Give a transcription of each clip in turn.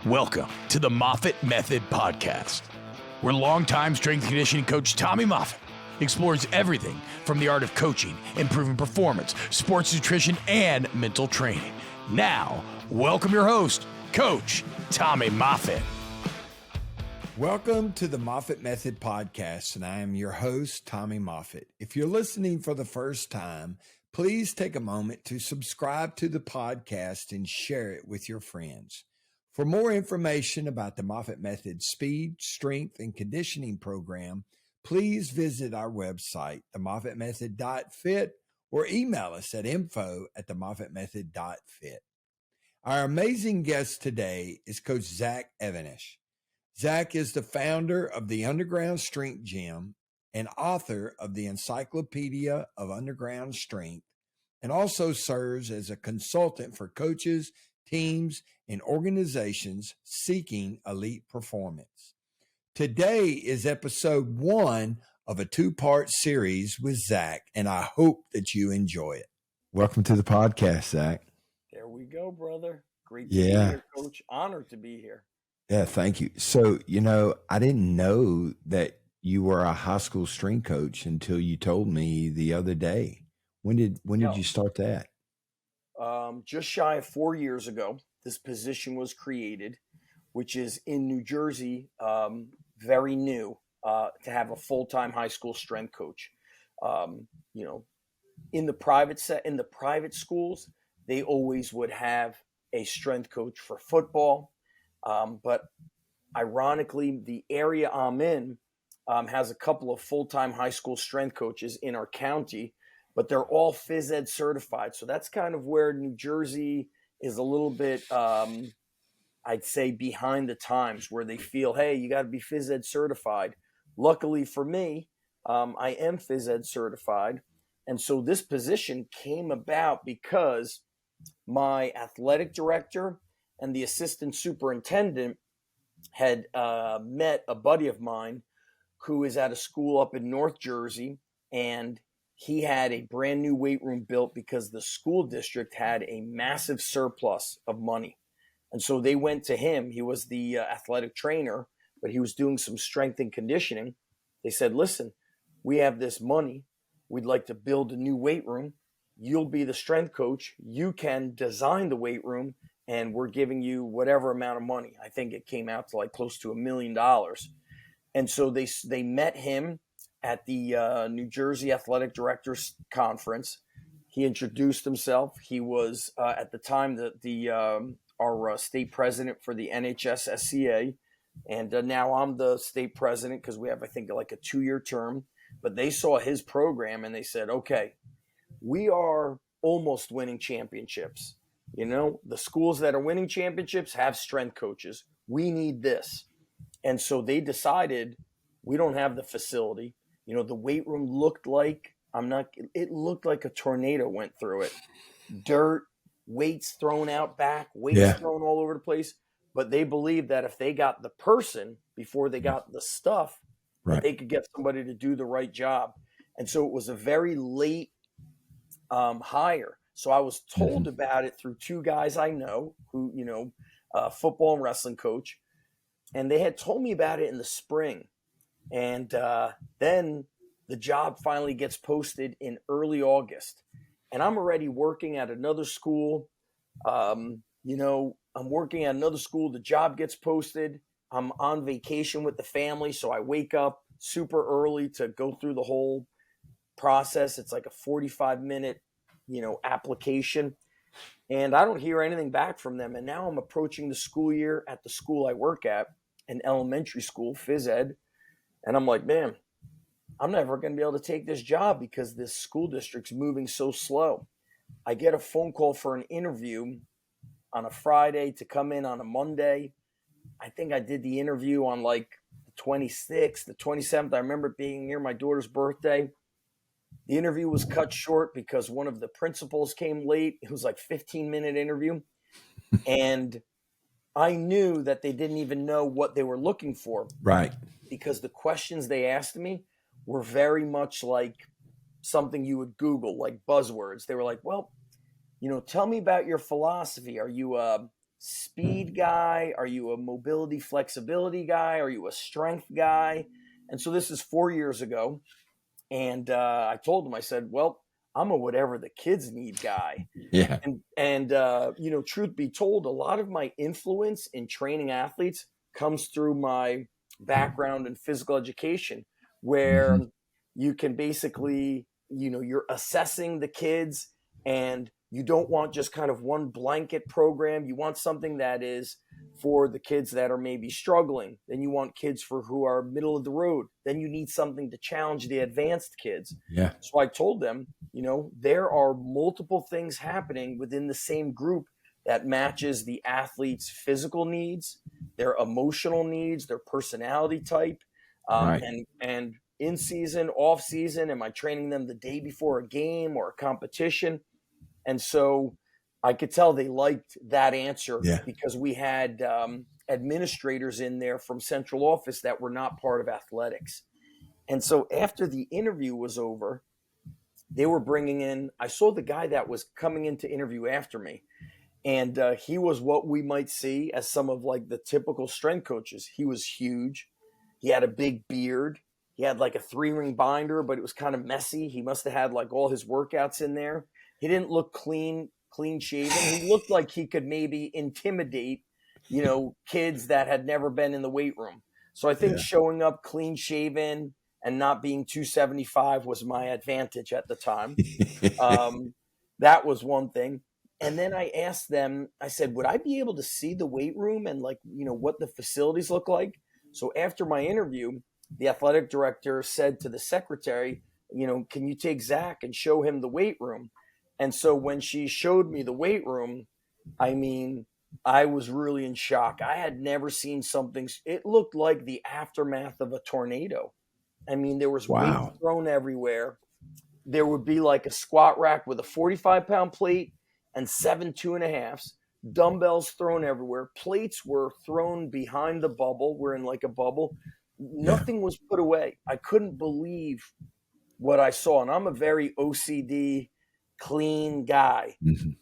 Welcome to the Moffitt Method Podcast, where longtime strength and conditioning coach Tommy Moffitt explores everything from the art of coaching, improving performance, sports nutrition, and mental training. Now, welcome your host, Coach Tommy Moffitt. Welcome to the Moffitt Method Podcast, and I am your host, Tommy Moffitt. If you're listening for the first time, please take a moment to subscribe to the podcast and share it with your friends. For more information about the Moffitt Method Speed, Strength, and Conditioning Program, please visit our website, themoffittmethod.fit, or email us at info@themoffittmethod.fit. Our amazing guest today is Coach Zach Even-Esh. Zach is the founder of the Underground Strength Gym and author of the Encyclopedia of Underground Strength, and also serves as a consultant for coaches, teams, and organizations seeking elite performance. Today is episode 1 of a 2-part series with Zach, and I hope that you enjoy it. Welcome to the podcast, Zach. There we go, brother. Great to be here, Coach. Honored to be here. Yeah, thank you. So, I didn't know that you were a high school strength coach until you told me the other day. When did you start that? Just shy of 4 years ago, this position was created, which is in New Jersey, very new, to have a full-time high school strength coach. In the private schools, they always would have a strength coach for football. But ironically, the area I'm in has a couple of full-time high school strength coaches in our county, but they're all phys ed certified. So that's kind of where New Jersey is a little bit, I'd say, behind the times, where they feel, hey, you got to be phys ed certified. Luckily for me, I am phys ed certified. And so this position came about because my athletic director and the assistant superintendent had met a buddy of mine who is at a school up in North Jersey, and he had a brand new weight room built because the school district had a massive surplus of money. And so they went to him. He was the athletic trainer, but he was doing some strength and conditioning. They said, listen, we have this money. We'd like to build a new weight room. You'll be the strength coach. You can design the weight room, and we're giving you whatever amount of money. I think it came out to like close to $1 million. And so they met him at the New Jersey Athletic Directors Conference. He introduced himself. He was at the time our state president for the NHS-SCA, and now I'm the state president because we have, I think, like a 2-year term. But they saw his program and they said, okay, we are almost winning championships. The schools that are winning championships have strength coaches. We need this. And so they decided, we don't have the facility. The weight room looked like, it looked like a tornado went through it. Dirt, weights thrown out back, weights thrown all over the place. But they believed that if they got the person before they got the stuff, right, they could get somebody to do the right job. And so it was a very late hire. So I was told about it through 2 guys I know who, football and wrestling coach. And they had told me about it in the spring. And then the job finally gets posted in early August. And I'm already working at another school. I'm working at another school. The job gets posted. I'm on vacation with the family. So I wake up super early to go through the whole process. It's like a 45-minute application, and I don't hear anything back from them. And now I'm approaching the school year at the school I work at, an elementary school, phys ed. And I'm like, man, I'm never going to be able to take this job because this school district's moving so slow. I get a phone call for an interview on a Friday to come in on a Monday. I think I did the interview on like the 26th, the 27th. I remember it being near my daughter's birthday. The interview was cut short because one of the principals came late. It was like a 15-minute interview. And I knew that they didn't even know what they were looking for. Right. Because the questions they asked me were very much like something you would Google, like buzzwords. They were like, well, tell me about your philosophy. Are you a speed guy? Are you a mobility flexibility guy? Are you a strength guy? And so this is 4 years ago. And I told him, I said, well, I'm a whatever the kids need guy. Yeah. And truth be told, a lot of my influence in training athletes comes through my background in physical education, where you can basically, you're assessing the kids, and you don't want just kind of one blanket program. You want something that is for the kids that are maybe struggling. Then you want kids for who are middle of the road. Then you need something to challenge the advanced kids. Yeah. So I told them, there are multiple things happening within the same group that matches the athlete's physical needs, their emotional needs, their personality type, Right. and in season, off season. Am I training them the day before a game or a competition? And so I could tell they liked that answer, Yeah. because we had administrators in there from central office that were not part of athletics. And so after the interview was over, they were bringing in, I saw the guy that was coming in to interview after me. And he was what we might see as some of like the typical strength coaches. He was huge. He had a big beard. He had like a 3-ring binder, but it was kind of messy. He must have had like all his workouts in there. He didn't look clean shaven. He looked like he could maybe intimidate, kids that had never been in the weight room. So I think showing up clean shaven and not being 275 was my advantage at the time. That was one thing. And then I asked them, I said, would I be able to see the weight room and like, what the facilities look like? So after my interview, the athletic director said to the secretary, can you take Zach and show him the weight room? And so when she showed me the weight room, I mean, I was really in shock. I had never seen something. It looked like the aftermath of a tornado. I mean, there was weight thrown everywhere. There would be like a squat rack with a 45-pound plate and 7 2.5s, dumbbells thrown everywhere. Plates were thrown behind the bubble. We're in like a bubble. Nothing was put away. I couldn't believe what I saw. And I'm a very OCD, clean guy.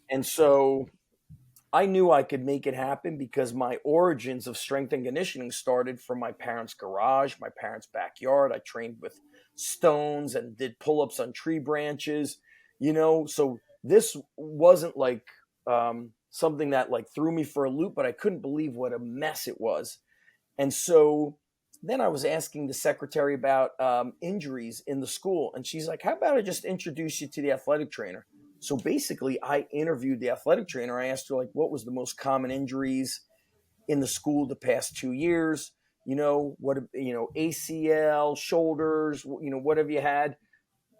And so I knew I could make it happen, because my origins of strength and conditioning started from my parents' garage, my parents' backyard. I trained with stones and did pull-ups on tree branches, so this wasn't like something that like threw me for a loop, but I couldn't believe what a mess it was. And so then I was asking the secretary about injuries in the school, and she's like, how about I just introduce you to the athletic trainer? So basically I interviewed the athletic trainer. I asked her like, what was the most common injuries in the school the past 2 years? ACL, shoulders, what have you had?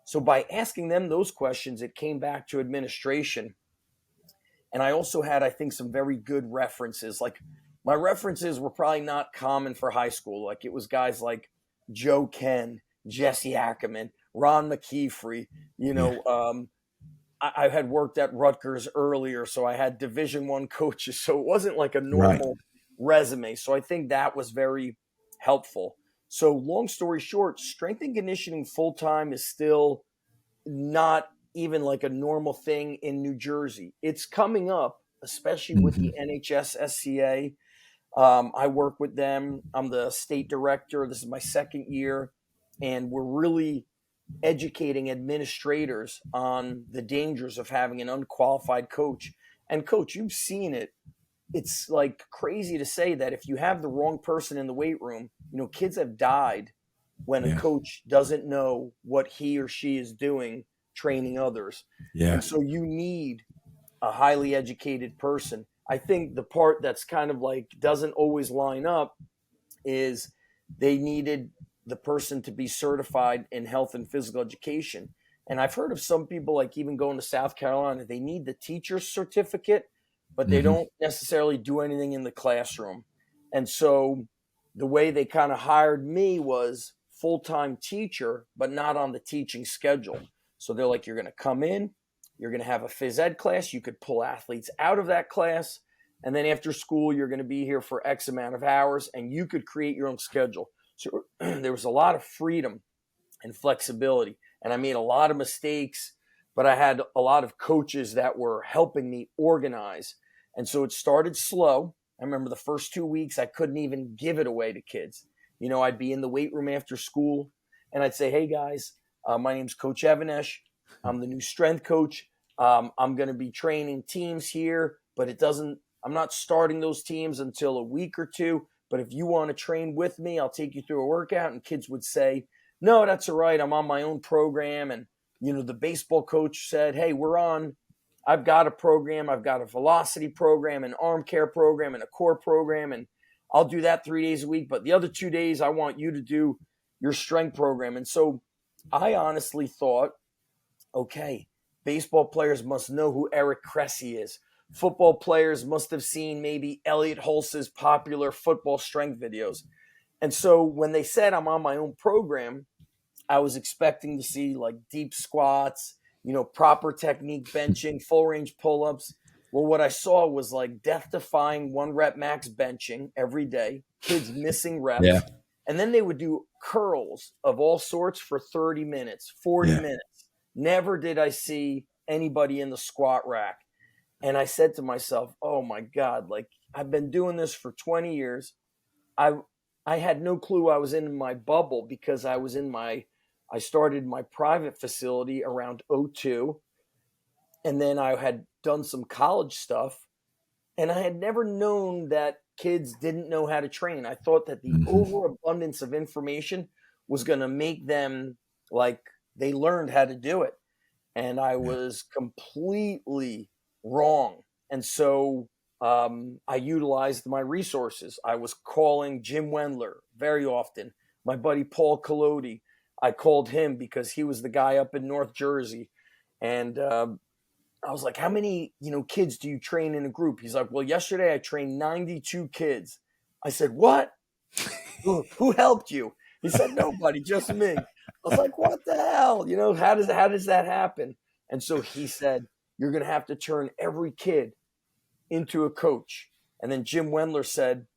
So by asking them those questions, it came back to administration. And I also had, I think, some very good references. Like my references were probably not common for high school. Like it was guys like Joe Ken, Jesse Ackerman, Ron McKeefrey, I had worked at Rutgers earlier, so I had Division I coaches. So it wasn't like a normal resume. So I think that was very helpful. So long story short, strength and conditioning full-time is still not even like a normal thing in New Jersey. It's coming up, especially with the NHS SCA. I work with them. I'm the state director. This is my second year, and we're really educating administrators on the dangers of having an unqualified coach. And coach, you've seen it. It's like crazy to say that if you have the wrong person in the weight room, kids have died when a coach doesn't know what he or she is doing training others. And so you need a highly educated person. I think the part that's kind of like doesn't always line up is they needed the person to be certified in health and physical education. And I've heard of some people like even going to South Carolina, they need the teacher's certificate, but they don't necessarily do anything in the classroom. And so the way they kind of hired me was full-time teacher, but not on the teaching schedule. So they're like, you're going to come in, you're going to have a phys ed class. You could pull athletes out of that class. And then after school, you're going to be here for X amount of hours, and you could create your own schedule. So there was a lot of freedom and flexibility. And I made a lot of mistakes, but I had a lot of coaches that were helping me organize. And so it started slow. I remember the first 2 weeks, I couldn't even give it away to kids. I'd be in the weight room after school and I'd say, hey guys, my name's Coach Even-Esh. I'm the new strength coach. I'm going to be training teams here, but I'm not starting those teams until a week or two. But if you want to train with me, I'll take you through a workout. And kids would say, no, that's all right. I'm on my own program. And, the baseball coach said, hey, I've got a program. I've got a velocity program, an arm care program, and a core program. And I'll do that 3 days a week. But the other 2 days, I want you to do your strength program. And so I honestly thought, okay, baseball players must know who Eric Cressy is. Football players must have seen maybe Elliot Hulse's popular football strength videos. And so when they said I'm on my own program, I was expecting to see like deep squats, proper technique benching, full range pull-ups. Well, what I saw was like death-defying 1 rep max benching every day, kids missing reps. Yeah. And then they would do curls of all sorts for 30 minutes, 40 minutes. Never did I see anybody in the squat rack. And I said to myself, oh my God, like I've been doing this for 20 years. I had no clue I was in my bubble because I started my private facility around 2002. And then I had done some college stuff. And I had never known that kids didn't know how to train. I thought that the overabundance of information was going to make them like they learned how to do it. And I was completely wrong. And so I utilized my resources. I was calling Jim Wendler very often. My buddy Paul Collodi, I called him because he was the guy up in North Jersey. And I was like, how many, kids do you train in a group? He's like, well, yesterday I trained 92 kids. I said, what? Who helped you? He said, nobody, just me. I was like, what the hell? How does that happen? And so he said, you're going to have to turn every kid into a coach. And then Jim Wendler said,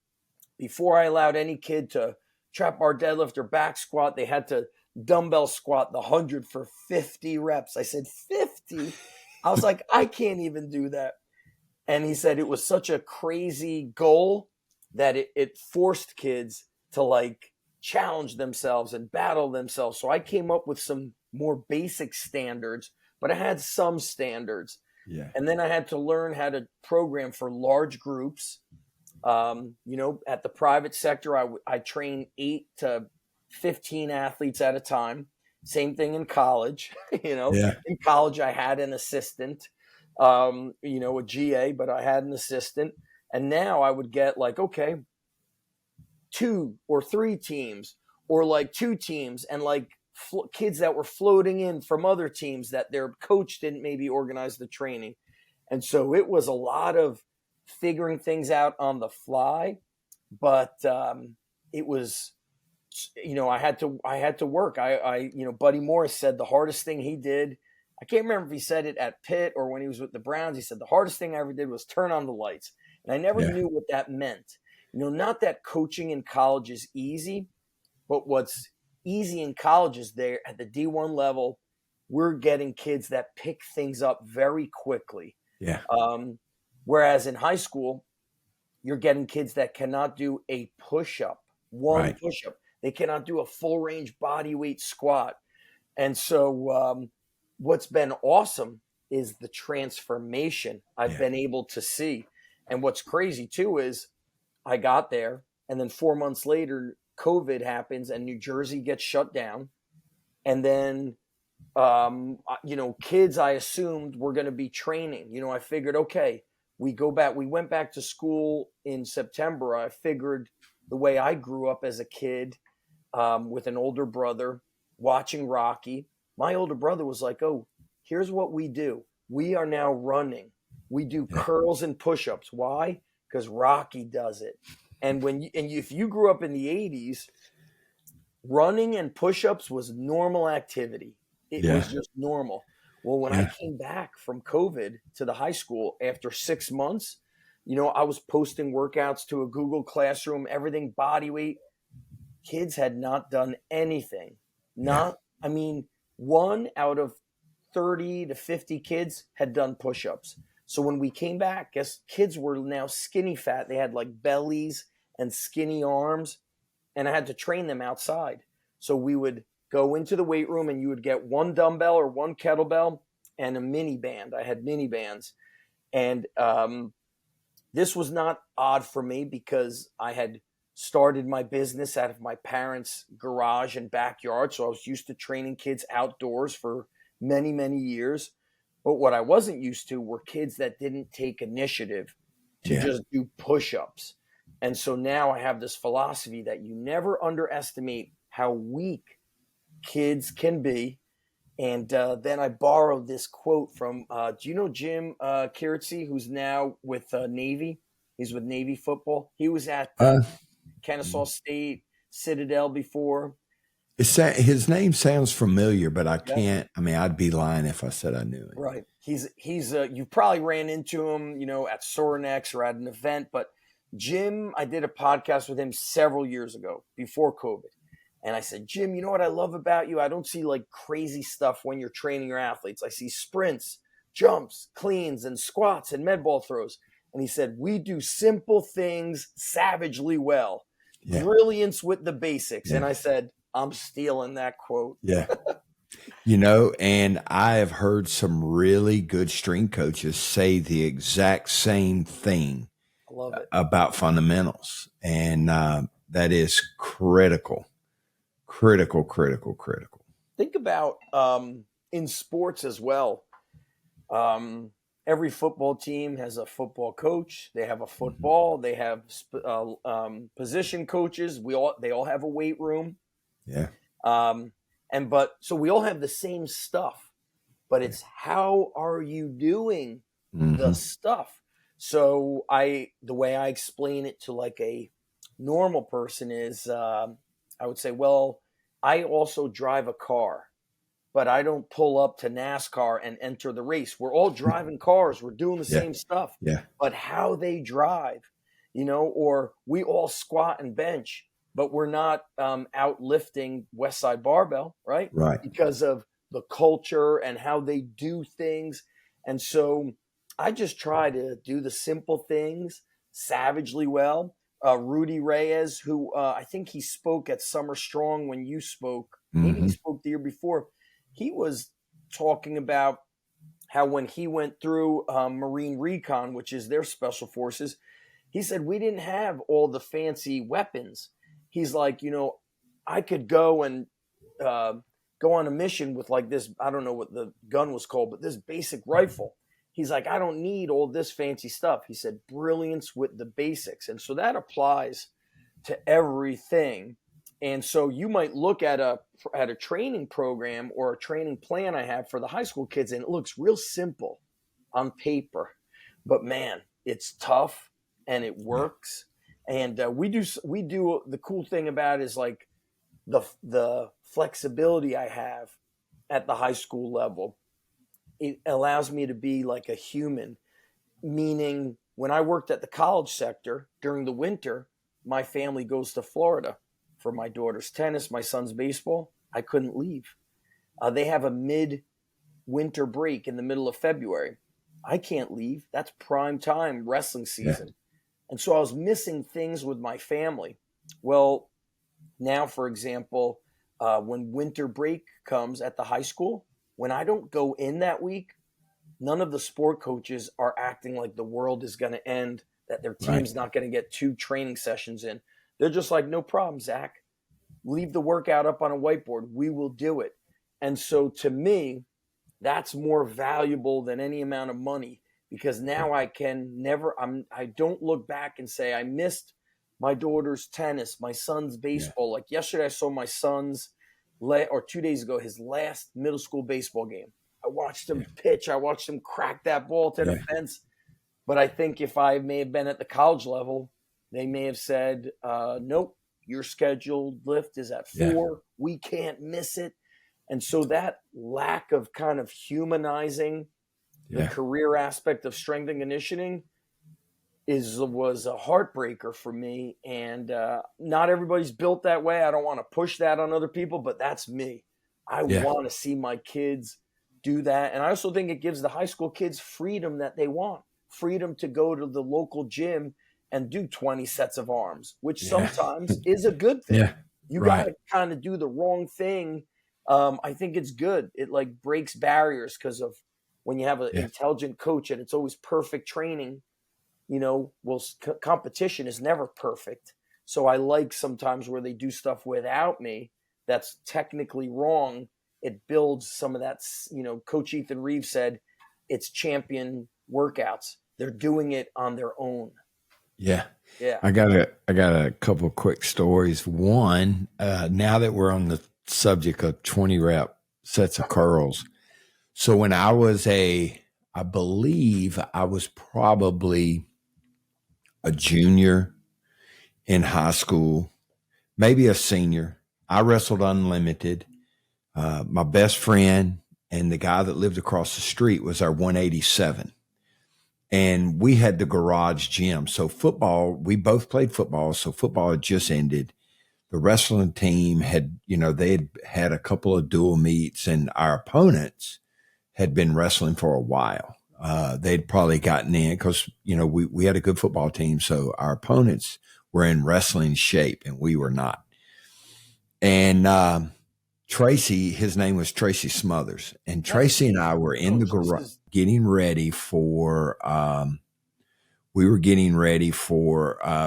before I allowed any kid to trap bar deadlift or back squat, they had to dumbbell squat the 100 for 50 reps. I said, 50? I was like, I can't even do that. And he said it was such a crazy goal that it forced kids to like challenge themselves and battle themselves. So I came up with some more basic standards, but I had some standards. Yeah. And then I had to learn how to program for large groups. At the private sector, I train 8 to 15 athletes at a time. Same thing in college. In college, I had an assistant, a GA, but I had an assistant. And now I would get like, okay, 2 or 3 teams or like 2 teams and like kids that were floating in from other teams that their coach didn't maybe organize the training. And so it was a lot of figuring things out on the fly, but it was, I had to work. Buddy Morris said the hardest thing he did, I can't remember if he said it at Pitt or when he was with the Browns. He said the hardest thing I ever did was turn on the lights. And I never knew what that meant. Not that coaching in college is easy, but what's easy in college is there at the D1 level, we're getting kids that pick things up very quickly. Yeah. Whereas in high school, you're getting kids that cannot do a push-up, push-up. They cannot do a full range body weight squat. And so what's been awesome is the transformation I've been able to see. And what's crazy too is I got there and then 4 months later, COVID happens and New Jersey gets shut down. And then, kids I assumed were going to be training. I figured, okay, we went back to school in September. I figured the way I grew up as a kid with an older brother watching Rocky, my older brother was like, oh, here's what we do. We are now running. We do curls and push-ups. Why? Because Rocky does it. And if you grew up in the 80s, running and push-ups was normal activity. It was just normal. Well, when I came back from COVID to the high school after 6 months, I was posting workouts to a Google Classroom, everything body weight. Kids had not done anything. 1 out of 30 to 50 kids had done push-ups. So when we came back, guess kids were now skinny fat. They had like bellies and skinny arms, and I had to train them outside. So we would go into the weight room and you would get one dumbbell or one kettlebell and a mini band. I had mini bands. And this was not odd for me because I had started my business out of my parents' garage and backyard. So I was used to training kids outdoors for many, many years. But what I wasn't used to were kids that didn't take initiative to just do push-ups. And so now I have this philosophy that you never underestimate how weak kids can be. And then I borrowed this quote from, do you know Jim Kirtzy, who's now with Navy? He's with Navy football. He was at Kennesaw State, Citadel before. His name sounds familiar, but I can't. I mean, I'd be lying if I said I knew him. Right. He's you probably ran into him, at Sorinex or at an event. But Jim, I did a podcast with him several years ago before COVID. And I said, Jim, you know what I love about you? I don't see like crazy stuff when you're training your athletes. I see sprints, jumps, cleans, and squats and med ball throws. And he said, we do simple things savagely well. Yeah. Brilliance with the basics. Yeah. And I said, I'm stealing that quote. Yeah. And I have heard some really good strength coaches say the exact same thing. I love it. About fundamentals. And that is critical. Critical. Think about in sports as well. Every football team has a football coach. They have a football. They have position coaches. They all have a weight room. Yeah. So we all have the same stuff, but it's how are you doing the stuff? So the way I explain it to like a normal person is, I would say, well, I also drive a car, but I don't pull up to NASCAR and enter the race. We're all driving cars. We're doing the same stuff. Yeah. But how they drive, or we all squat and bench, but we're not out lifting West Side Barbell, right? Right. Because of the culture and how they do things. And so I just try to do the simple things savagely well. Rudy Reyes, who I think he spoke at Summer Strong when you spoke. Maybe he spoke the year before. He was talking about how when he went through Marine Recon, which is their special forces, he said, we didn't have all the fancy weapons. He's like, I could go and go on a mission with like this, I don't know what the gun was called, but this basic rifle. He's like, I don't need all this fancy stuff. He said, brilliance with the basics. And so that applies to everything. And so you might look at a training program or a training plan I have for the high school kids, and it looks real simple on paper. But man, it's tough and it works. And we do the cool thing about it is like the flexibility I have at the high school level. It allows me to be like a human, meaning when I worked at the college sector during the winter, my family goes to Florida for my daughter's tennis, my son's baseball. I couldn't leave. They have a mid-winter break in the middle of February. I can't leave. That's prime time wrestling season. Yeah. And so I was missing things with my family. Well, now, for example, when winter break comes at the high school, when I don't go in that week, none of the sport coaches are acting like the world is going to end, that their team's not going to get 2 training sessions in. They're just like, no problem, Zach. Leave the workout up on a whiteboard. We will do it. And so to me, that's more valuable than any amount of money, because now I don't look back and say, I missed my daughter's tennis, my son's baseball. Like yesterday, I saw my son's, or 2 days ago, his last middle school baseball game. I watched him pitch. I watched him crack that ball to the fence. But I think if I may have been at the college level, they may have said, nope, your scheduled lift is at 4. We can't miss it. And so that lack of kind of humanizing the career aspect of strength and conditioning was a heartbreaker for me. And not everybody's built that way. I don't want to push that on other people, but that's me. I want to see my kids do that. And I also think it gives the high school kids freedom that they want. freedom to go to the local gym and do 20 sets of arms, which sometimes is a good thing. Yeah. You Right. got to kind of do the wrong thing. I think it's good. It like breaks barriers because of when you have an intelligent coach and it's always perfect training, competition is never perfect. So I like sometimes where they do stuff without me that's technically wrong. It builds some of that, Coach Ethan Reeves said it's champion workouts. They're doing it on their own. Yeah. Yeah. I got a couple quick stories. One, now that we're on the subject of 20 rep sets of curls. So when I was I believe I was probably a junior in high school, maybe a senior. I wrestled unlimited. My best friend and the guy that lived across the street was our 187. And we had the garage gym. So football, we both played football. So football had just ended. The wrestling team had, they had a couple of dual meets, and our opponents had been wrestling for a while. They'd probably gotten in because, we had a good football team. So our opponents were in wrestling shape and we were not. And Tracy, his name was Tracy Smothers. And Tracy and I were in the garage getting ready for,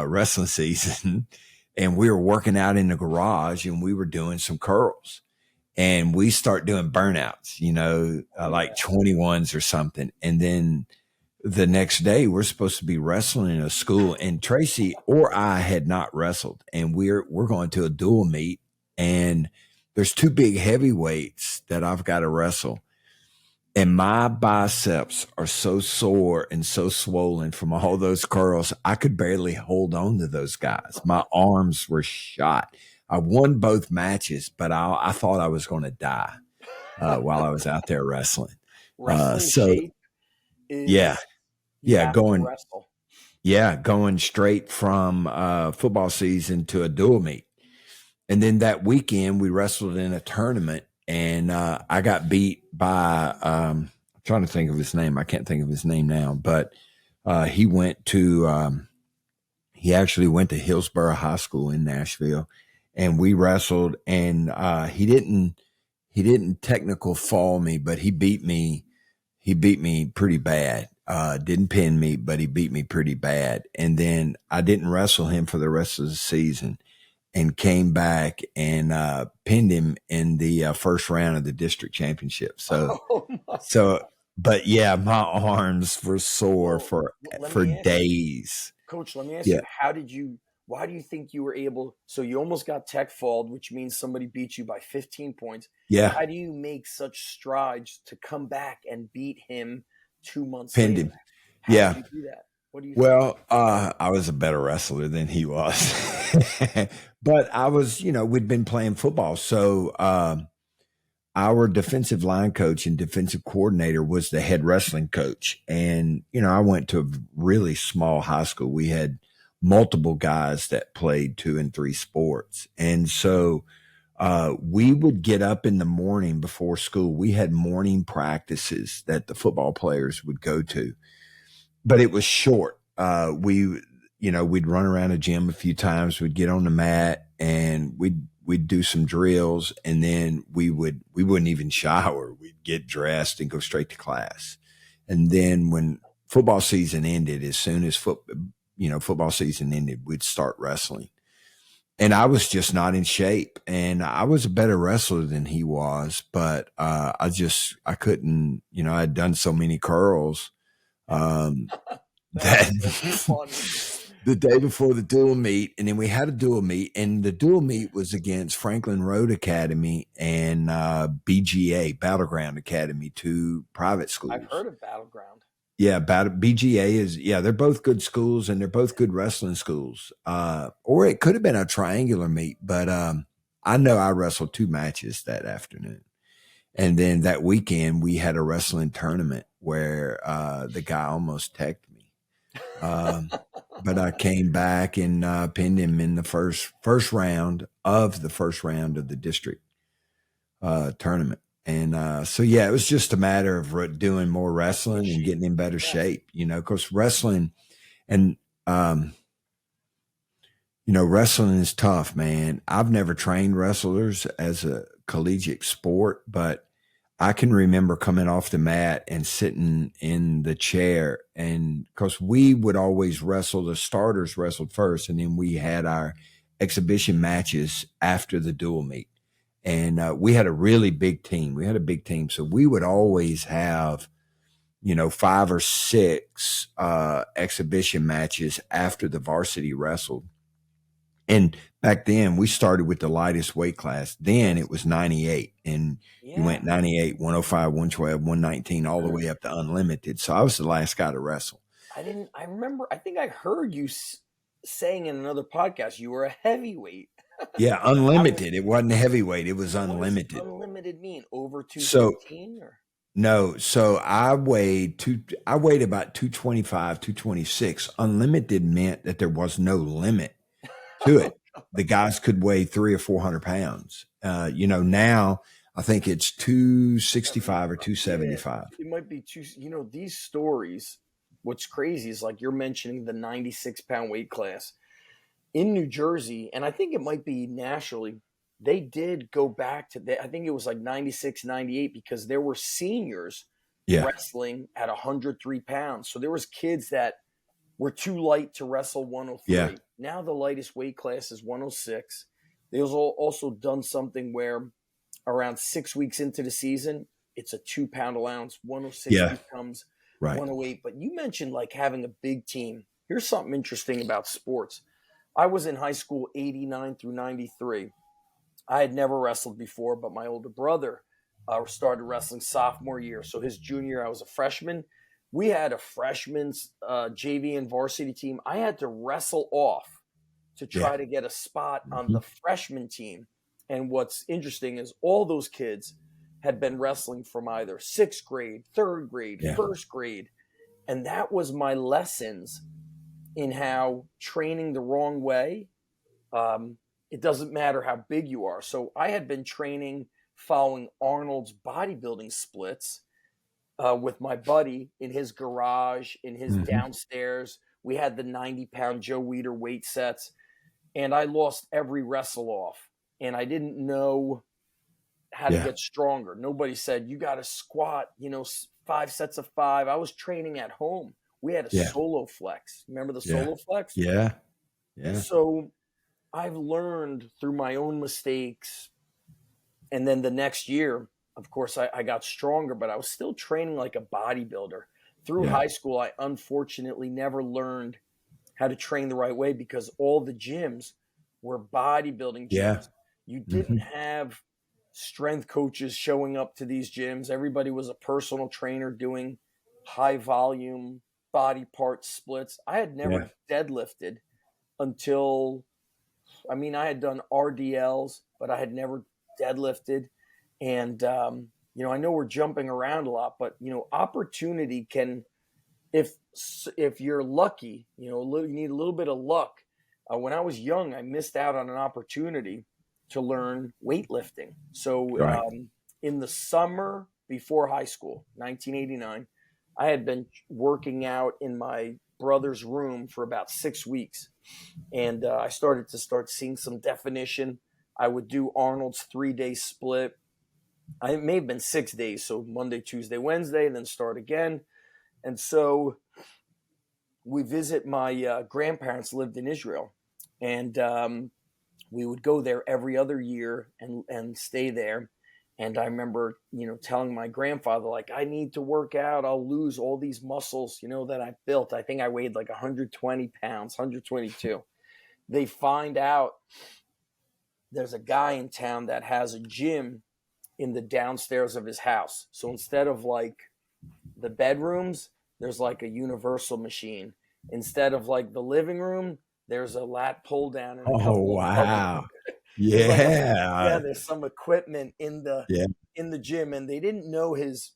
wrestling season. And we were working out in the garage and we were doing some curls. And we start doing burnouts, like 21s or something. And then the next day we're supposed to be wrestling in a school, and Tracy or I had not wrestled, and we're going to a dual meet, and there's two big heavyweights that I've got to wrestle. And my biceps are so sore and so swollen from all those curls. I could barely hold on to those guys. My arms were shot. I won both matches, but I thought I was going to die while I was out there wrestling. Shape is going straight from football season to a dual meet. And then that weekend we wrestled in a tournament, and I got beat by I'm trying to think of his name. I can't think of his name now, but he actually went to Hillsborough High School in Nashville. And we wrestled, and he didn't technical fall me, but he beat me pretty bad. Didn't pin me, but he beat me pretty bad. And then I didn't wrestle him for the rest of the season, and came back and pinned him in the first round of the district championship. But yeah, my arms were sore for days. Coach, let me ask you, why do you think you were able, so you almost got tech falled, which means somebody beat you by 15 points. Yeah. How do you make such strides to come back and beat him 2 months Pinned later? him. How Yeah. did you do that? What do you think? I was a better wrestler than he was. But I was, we'd been playing football. So our defensive line coach and defensive coordinator was the head wrestling coach. And, I went to a really small high school. We had multiple guys that played 2 and 3 sports. And so we would get up in the morning before school. We had morning practices that the football players would go to, but it was short. We'd run around a gym a few times. We'd get on the mat and we'd do some drills, and then we wouldn't even shower. We'd get dressed and go straight to class. And then when football season ended, as soon as football season ended, we'd start wrestling. And I was just not in shape, and I was a better wrestler than he was, but I couldn't, I'd done so many curls that the day before the dual meet, and then we had a dual meet, and the dual meet was against Franklin Road Academy and BGA, Battleground Academy, 2 private schools. I've heard of Battleground. Yeah, BGA they're both good schools, and they're both good wrestling schools. Or it could have been a triangular meet, but I know I wrestled 2 matches that afternoon. And then that weekend we had a wrestling tournament where the guy almost teched me. But I came back and pinned him in the first round of the district tournament. And so, yeah, it was just a matter of doing more wrestling and getting in better Yes. shape, because wrestling and, wrestling is tough, man. I've never trained wrestlers as a collegiate sport, but I can remember coming off the mat and sitting in the chair, and because we would always wrestle, the starters wrestled first, and then we had our exhibition matches after the dual meet. And we had a really big team. We had a big team. So we would always have, 5 or 6 exhibition matches after the varsity wrestled. And back then we started with the lightest weight class. Then it was 98, and you went 98, 105, 112, 119, all the way up to unlimited. So I was the last guy to wrestle. I remember, I think I heard you saying in another podcast, you were a heavyweight. Yeah. Unlimited. It wasn't heavyweight. It was unlimited. What does unlimited mean? Over 215? No. So I weighed about 225, 226. Unlimited meant that there was no limit to it. The guys could weigh 300 or 400 pounds. Now I think it's 265 or 275. It might be these stories. What's crazy is like you're mentioning the 96-pound weight class in New Jersey, and I think it might be nationally. They did go back to I think it was like 96, 98, because there were seniors wrestling at 103 pounds. So there was kids that were too light to wrestle 103. Yeah. Now the lightest weight class is 106. They've also done something where around 6 weeks into the season, it's a 2-pound allowance. 106 becomes 108. But you mentioned like having a big team. Here's something interesting about sports. I was in high school 89 through 93. I had never wrestled before, but my older brother started wrestling sophomore year. So his junior year, I was a freshman. We had a freshman's JV and varsity team. I had to wrestle off to try to get a spot on the freshman team. And what's interesting is all those kids had been wrestling from either 6th grade, 3rd grade, 1st grade. And that was my lessons in how training the wrong way, it doesn't matter how big you are. So I had been training following Arnold's bodybuilding splits with my buddy in his garage, in his downstairs. We had the 90-pound Joe Weider weight sets, and I lost every wrestle off. And I didn't know how to get stronger. Nobody said, you got to squat, 5 sets of 5. I was training at home. We had a solo flex. Remember the solo flex? Yeah. Yeah. So I've learned through my own mistakes. And then the next year, of course, I got stronger, but I was still training like a bodybuilder. Through high school, I unfortunately never learned how to train the right way because all the gyms were bodybuilding gyms. Yeah. You didn't have strength coaches showing up to these gyms. Everybody was a personal trainer doing high volume body part splits. I had never deadlifted until, I had done RDLs, but I had never deadlifted. And, I know we're jumping around a lot, but, opportunity can, if you're lucky, you need a little bit of luck. When I was young, I missed out on an opportunity to learn weightlifting. So in the summer before high school, 1989, I had been working out in my brother's room for about 6 weeks. And I started seeing some definition. I would do Arnold's 3-day split. It may have been 6 days. So Monday, Tuesday, Wednesday, and then start again. And so we visit my grandparents lived in Israel. And we would go there every other year and stay there. And I remember, telling my grandfather, like, I need to work out. I'll lose all these muscles, that I built. I think I weighed like 120 pounds, 122. They find out there's a guy in town that has a gym in the downstairs of his house. So instead of like the bedrooms, there's like a universal machine. Instead of like the living room, there's a lat pull down. And wow. There's some equipment in the gym, and they didn't know his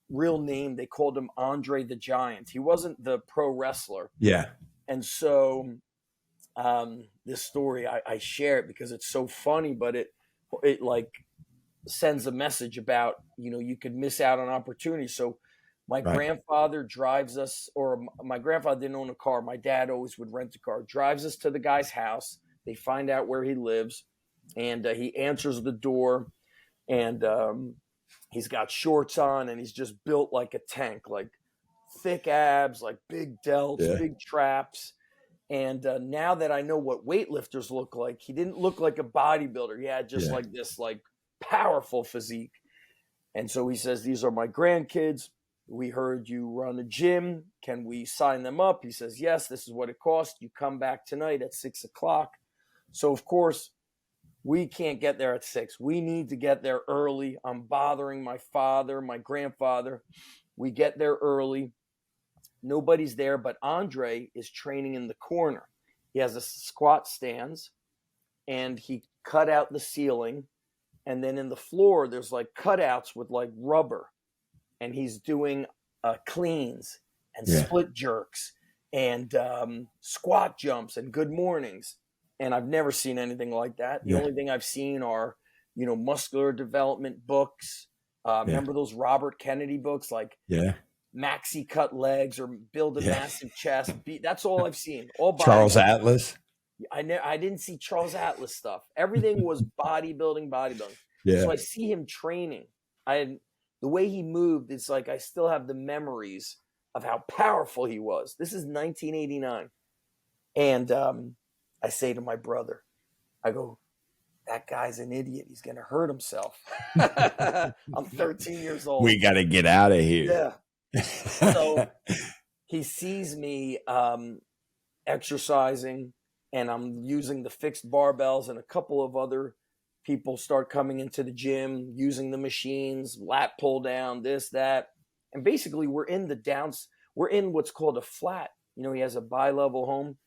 real name. They called him Andre the Giant. He wasn't the pro wrestler. Yeah. And so this story, I share it because it's so funny, but it like sends a message about, you could miss out on opportunities. So my grandfather drives us, or my grandfather didn't own a car. My dad always would rent a car, drives us to the guy's house. They find out where he lives, and he answers the door, and he's got shorts on, and he's just built like a tank, like thick abs, like big delts, big traps. And now that I know what weightlifters look like, he didn't look like a bodybuilder. He had just like this like powerful physique. And so he says, these are my grandkids. We heard you run a gym. Can we sign them up? He says, yes, this is what it costs. You come back tonight at 6:00. So, of course, we can't get there at 6. We need to get there early. I'm bothering my father, my grandfather. We get there early. Nobody's there, but Andre is training in the corner. He has a squat stance, and he cut out the ceiling. And then in the floor, there's like cutouts with like rubber. And he's doing cleans and split jerks and squat jumps and good mornings. And I've never seen anything like that. The only thing I've seen are, muscular development books. Remember those Robert Kennedy books, like maxi cut legs or build a massive chest? That's all I've seen. All Charles Atlas. I didn't see Charles Atlas stuff. Everything was bodybuilding. So I see him training. The way he moved, it's like I still have the memories of how powerful he was. This is 1989. And I say to my brother, I go, that guy's an idiot. He's going to hurt himself. I'm 13 years old. We got to get out of here. Yeah. So he sees me exercising, and I'm using the fixed barbells, and a couple of other people start coming into the gym, using the machines, lat pull down, this, that. And basically we're in what's called a flat. He has a bi-level home.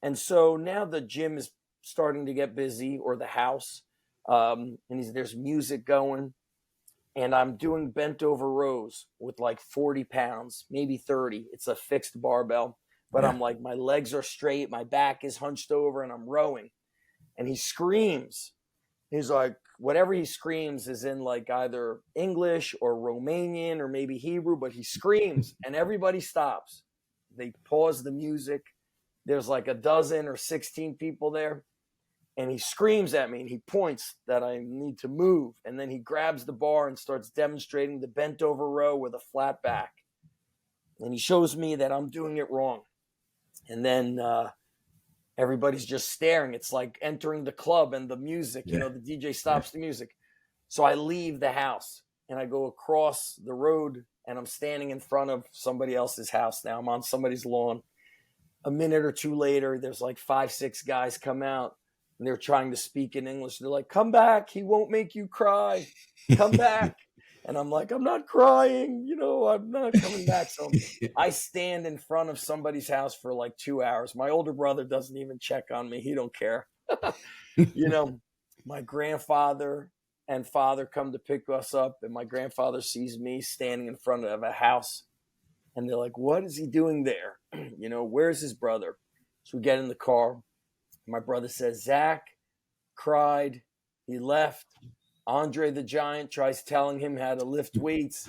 And so now the gym is starting to get busy, or the house. And there's music going. And I'm doing bent over rows with like 40 pounds, maybe 30. It's a fixed barbell. But I'm like, my legs are straight, my back is hunched over, and I'm rowing. And he screams. He's like, whatever he screams is in like either English or Romanian or maybe Hebrew, but he screams and everybody stops. They pause the music. There's like a dozen or 16 people there. And he screams at me and he points that I need to move. And then he grabs the bar and starts demonstrating the bent over row with a flat back. And he shows me that I'm doing it wrong. And then everybody's just staring. It's like entering the club and the music, the DJ stops the music. So I leave the house and I go across the road, and I'm standing in front of somebody else's house. Now I'm on somebody's lawn. A minute or two later, there's like 5, 6 guys come out, and they're trying to speak in English. They're like, come back. He won't make you cry. Come back. And I'm like, I'm not crying. I'm not coming back. So I stand in front of somebody's house for like 2 hours. My older brother doesn't even check on me. He don't care. My grandfather and father come to pick us up, and my grandfather sees me standing in front of a house. And they're like, what is he doing there? Where's his brother? So we get in the car. My brother says, Zach cried. He left. Andre the Giant tries telling him how to lift weights.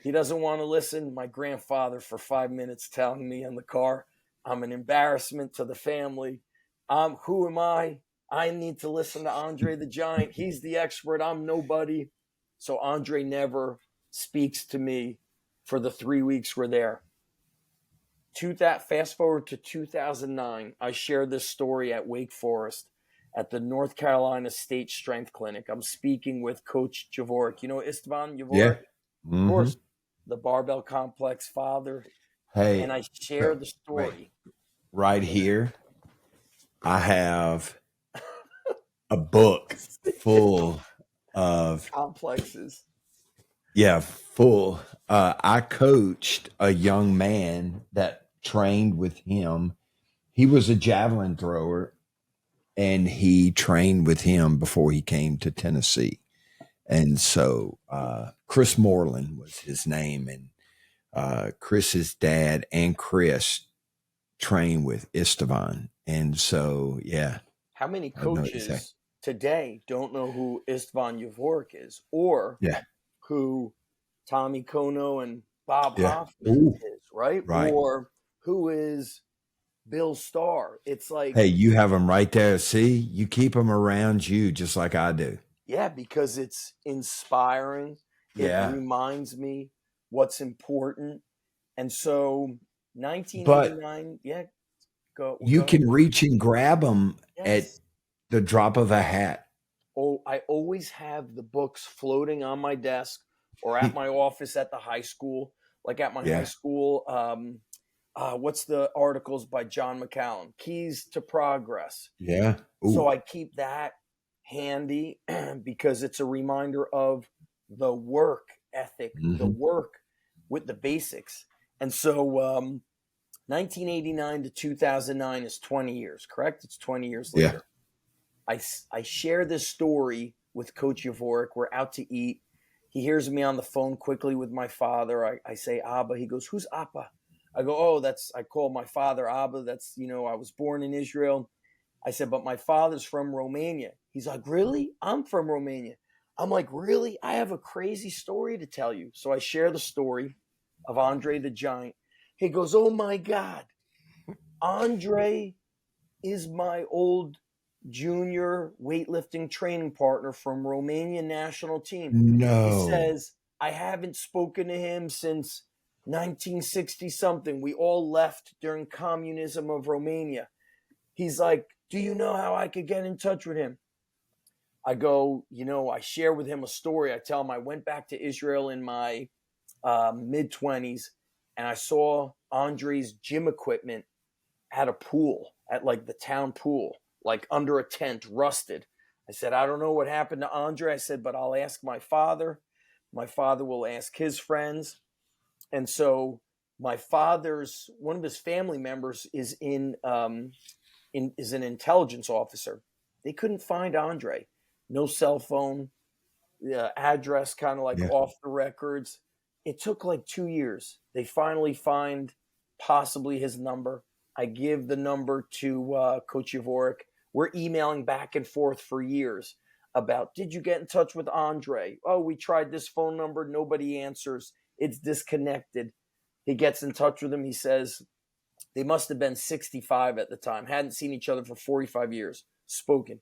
He doesn't want to listen. My grandfather for 5 minutes telling me in the car, I'm an embarrassment to the family. Who am I? I need to listen to Andre the Giant. He's the expert. I'm nobody. So Andre never speaks to me for the 3 weeks we're there. Fast forward to 2009. I shared this story at Wake Forest at the North Carolina State Strength Clinic. I'm speaking with Coach Javorek. Istvan Javorek? Yeah. Mm-hmm. Of course, the Barbell Complex father. Hey. And I shared the story. Right here, I have a book full of complexes. Yeah, full. I coached a young man that trained with him. He was a javelin thrower, and he trained with him before he came to Tennessee. And so Chris Moreland was his name, and Chris's dad and Chris trained with Istvan. And so, yeah. How many coaches today don't know who Istvan Yavorek is, or Yeah. who Tommy Kono and Bob Yeah. Hoffman Ooh, is, right? right. Or who is Bill Starr. It's like, Hey, you have them right there. See, you keep them around you just like I do. yeah, because it's inspiring. It Yeah. reminds me what's important. And so But 1989, yeah, go you ahead. can reach and grab them at Yes. the drop of a hat. Oh, I always have the books floating on my desk or at my office at the high school. Like at my high Yeah. school, what's the articles by John McCallum? Keys to Progress. Yeah. So Ooh. I keep that handy because it's a reminder of the work ethic, the Mhm. work with the basics. And so 1989 to 2009 is 20 years, correct? It's 20 years Yeah. later. I share this story with Coach Yavorek. We're out to eat. He hears me on the phone quickly with my father. I say, Abba. He goes, who's Appa? I go, oh, I call my father Abba. That's, I was born in Israel. I said, but my father's from Romania. He's like, really? I'm from Romania. I'm like, really? I have a crazy story to tell you. So I share the story of Andre the Giant. He goes, oh my God, Andre is my old junior weightlifting training partner from Romania national team. He No. says, I haven't spoken to him since 1960 something. We all left during communism of Romania. He's like, do you know how I could get in touch with him? I go, I share with him a story. I tell him I went back to Israel in my mid 20s and I saw Andre's gym equipment at a pool, at like the town pool, like under a tent, rusted. I said, I don't know what happened to Andre. I said, but I'll ask my father. My father will ask his friends. And so my father's, one of his family members is is an intelligence officer. They couldn't find Andre. No cell phone, address kind of like Yeah. off the records. It took like 2 years. They finally find possibly his number. I give the number to Coach Yavorek. We're emailing back and forth for years about, did you get in touch with Andre? Oh, we tried this phone number. Nobody answers. It's disconnected. He gets in touch with him. He says, they must have been 65 at the time, hadn't seen each other for 45 years, spoken.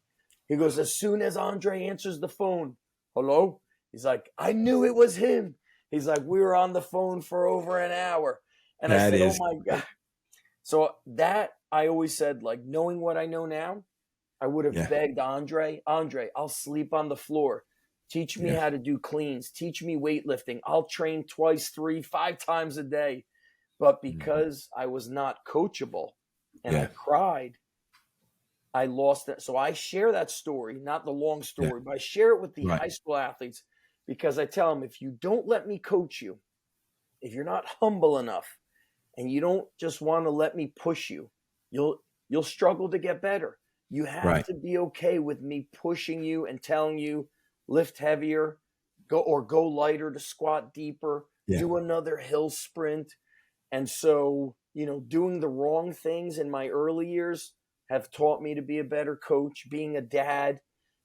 He goes, as soon as Andre answers the phone, hello? He's like, I knew it was him. He's like, we were on the phone for over an hour. And I That said, oh is, my God. So that I always said, like, knowing what I know now, I would have yeah. begged Andre, I'll sleep on the floor. Teach me Yeah. how to do cleans. Teach me weightlifting. I'll train twice, 3, 5 times a day. But because I was not coachable and I cried, I lost that. So I share that story, not the long story, but I share it with the Right. high school athletes because I tell them, if you don't let me coach you, if you're not humble enough and you don't just want to let me push you, you'll struggle to get better. You have Right. to be okay with me pushing you and telling you, lift heavier, go lighter to squat deeper, Yeah. do another hill sprint. And so, doing the wrong things in my early years have taught me to be a better coach. Being a dad,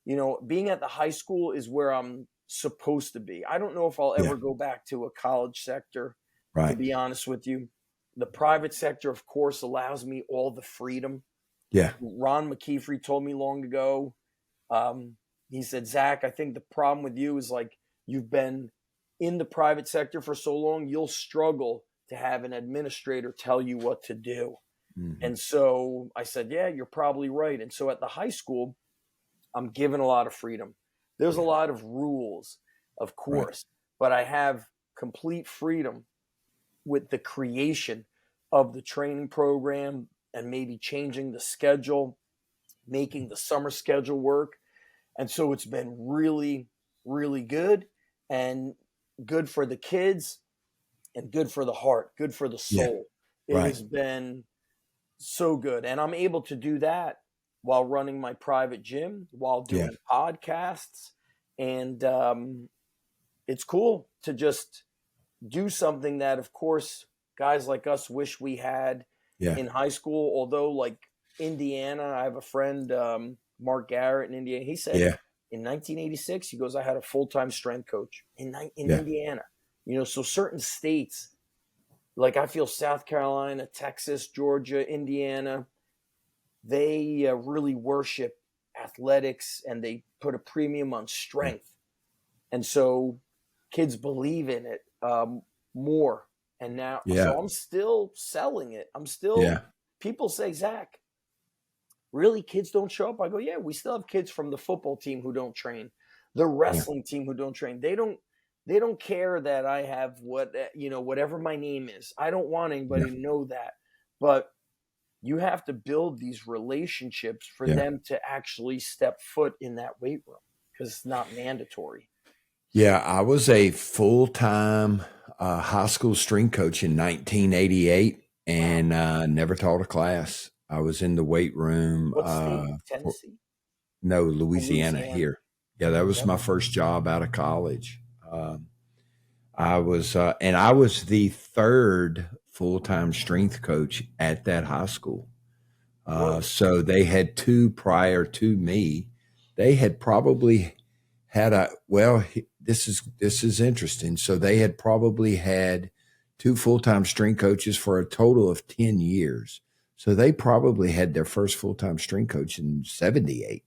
being at the high school is where I'm supposed to be. I don't know if I'll Yeah. ever go back to a college sector, to Right. be honest with you. The private sector, of course, allows me all the freedom. Yeah. Ron McKeefrey told me long ago, he said, Zach, I think the problem with you is like you've been in the private sector for so long, you'll struggle to have an administrator tell you what to do. Mhm. And so I said, yeah, you're probably right. And so at the high school, I'm given a lot of freedom. There's a lot of rules, of course, but I have complete freedom with the creation of the training program and maybe changing the schedule, making the summer schedule work. And so it's been really, really good and good for the kids and good for the heart, good for the Yeah. soul. It Right. has been so good. And I'm able to do that while running my private gym, while Yeah. doing podcasts. And it's cool to just do something that, of course, guys like us wish we had Yeah. in high school. Although, like Indiana, I have a friend, Mark Garrett in Indiana. He said in 1986, he goes, I had a full-time strength coach in Indiana. So certain states, like I feel South Carolina, Texas, Georgia, Indiana, they really worship athletics and they put a premium on strength. And so kids believe in it more. And now, so I'm still selling it. People say, Zach, really, kids don't show up? I go, yeah, we still have kids from the football team who don't train, the wrestling team who don't train. They don't care that I have whatever my name is. I don't want anybody to know that. But you have to build these relationships for them to actually step foot in that weight room because it's not mandatory. Yeah, I was a full-time high school strength coach in 1988 and never taught a class. I was in the weight room. What state? Tennessee? No, Louisiana here. Yeah, that was my first job out of college. I was the third full-time strength coach at that high school. So they had two prior to me. They had probably had this is interesting. So they had probably had two full-time strength coaches for a total of 10 years. So they probably had their first full-time strength coach in 78.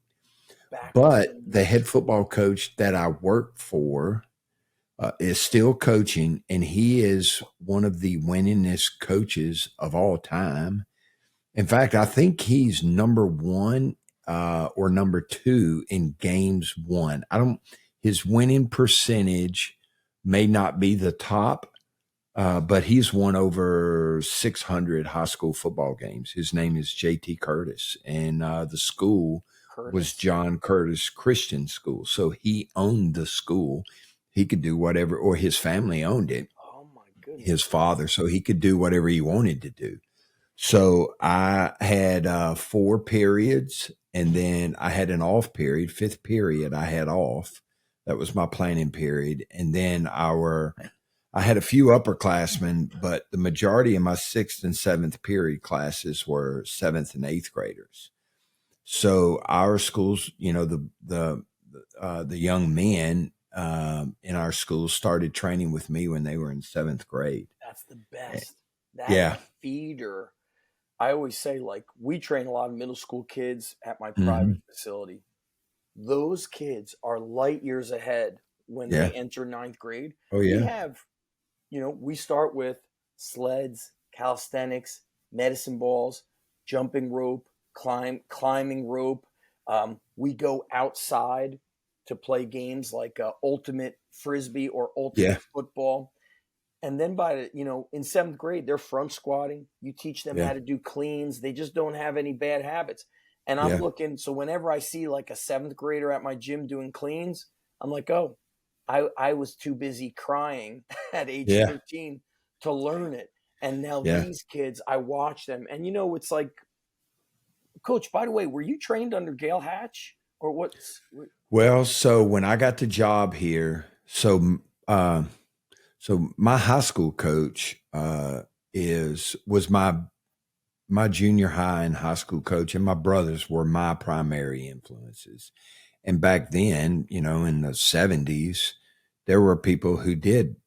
But the head football coach that I work for is still coaching, and he is one of the winningest coaches of all time. In fact, I think he's number one or number two in games won. His winning percentage may not be the top, but he's won over 600 high school football games. His name is J.T. Curtis, and the school was John Curtis Christian School. So he owned the school. He could do whatever, or his family owned it. Oh my goodness. His father, so he could do whatever he wanted to do. So I had 4 periods, and then I had an off period. 5th period I had off. That was my planning period. And then I had a few upperclassmen, but the majority of my 6th and 7th period classes were 7th and 8th graders. So our schools, the young men in our schools started training with me when they were in 7th grade. That's the best. That feeder. I always say, like, we train a lot of middle school kids at my private facility. Those kids are light years ahead when they enter 9th grade. Oh, yeah. We have, we start with sleds, calisthenics, medicine balls, jumping rope, climbing rope. We go outside to play games like ultimate frisbee or ultimate football. And then in 7th grade, they're front squatting. You teach them how to do cleans. They just don't have any bad habits. And I'm looking, so whenever I see like a 7th grader at my gym doing cleans, I'm like, oh, I was too busy crying at age 13 to learn it. And now these kids, I watch them. And it's like, Coach, by the way, were you trained under Gail Hatch or what? Well, so when I got the job here, so my high school coach was my junior high and high school coach, and my brothers were my primary influences. And back then, in the 70s, there were people who did